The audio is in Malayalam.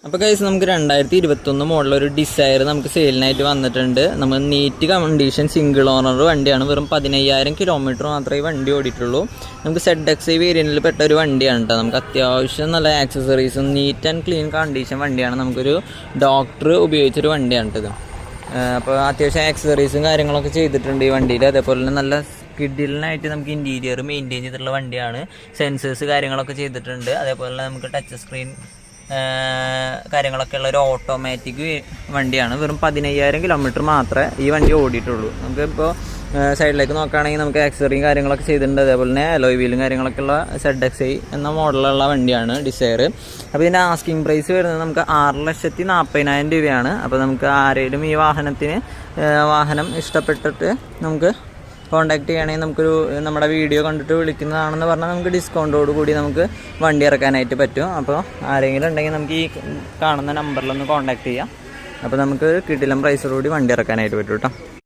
അപ്പോൾ ഗൈസ് നമുക്ക് 2021 മോഡലൊരു ഡിസയർ നമുക്ക് സെയിലിനായിട്ട് വന്നിട്ടുണ്ട്. നമ്മൾ നീറ്റ് കണ്ടീഷൻ സിംഗിൾ ഓണർ വണ്ടിയാണ്. വെറും 15,000 കിലോമീറ്റർ മാത്രമേ ഈ വണ്ടി ഓടിയിട്ടുള്ളൂ. നമുക്ക് ZXi വേരിയൻറ്റിൽ പെട്ട ഒരു വണ്ടിയാണ് കേട്ടോ. നമുക്ക് അത്യാവശ്യം നല്ല ആക്സസറീസും നീറ്റ് ആൻഡ് ക്ലീൻ കണ്ടീഷൻ വണ്ടിയാണ്. നമുക്കൊരു ഡോക്ടർ ഉപയോഗിച്ചൊരു വണ്ടിയാണ് കേട്ടത്. അപ്പോൾ അത്യാവശ്യം ആക്സസറീസും കാര്യങ്ങളൊക്കെ ചെയ്തിട്ടുണ്ട് ഈ വണ്ടിയിൽ. അതേപോലെ തന്നെ നല്ല കിഡിലിനായിട്ട് നമുക്ക് ഇൻറ്റീരിയർ മെയിൻറ്റെയിൻ ചെയ്തിട്ടുള്ള വണ്ടിയാണ്. സെൻസേഴ്സ് കാര്യങ്ങളൊക്കെ ചെയ്തിട്ടുണ്ട്. അതേപോലെ തന്നെ നമുക്ക് ടച്ച് സ്ക്രീൻ കാര്യങ്ങളൊക്കെ ഉള്ള ഒരു ഓട്ടോമാറ്റിക് വണ്ടിയാണ്. വെറും 15,000 കിലോമീറ്റർ മാത്രമേ ഈ വണ്ടി ഓടിയിട്ടുള്ളൂ. നമുക്കിപ്പോൾ സൈഡിലേക്ക് നോക്കുകയാണെങ്കിൽ നമുക്ക് ആക്സറിയും കാര്യങ്ങളൊക്കെ ചെയ്തിട്ടുണ്ട്. അതേപോലെ തന്നെ അലോയ് വീലും കാര്യങ്ങളൊക്കെ ഉള്ള ZXi എന്ന മോഡലുള്ള വണ്ടിയാണ് ഡിസയർ. അപ്പോൾ ഇതിൻ്റെ ആസ്കിങ് പ്രൈസ് വരുന്നത് നമുക്ക് 6,40,000 രൂപയാണ്. അപ്പോൾ നമുക്ക് ആരെങ്കിലും ഈ വാഹനം ഇഷ്ടപ്പെട്ടിട്ട് നമുക്ക് കോൺടാക്ട് ചെയ്യുകയാണെങ്കിൽ നമുക്കൊരു നമ്മുടെ വീഡിയോ കണ്ടിട്ട് വിളിക്കുന്നതാണെന്ന് പറഞ്ഞാൽ നമുക്ക് ഡിസ്കൗണ്ടോട് കൂടി നമുക്ക് വണ്ടി ഇറക്കാനായിട്ട് പറ്റും. അപ്പോൾ ആരെങ്കിലും ഉണ്ടെങ്കിൽ നമുക്ക് ഈ കാണുന്ന നമ്പറിലൊന്ന് കോൺടാക്ട് ചെയ്യാം. അപ്പോൾ നമുക്ക് കിടിലം പ്രൈസോടുകൂടി വണ്ടി ഇറക്കാനായിട്ട് പറ്റും കേട്ടോ.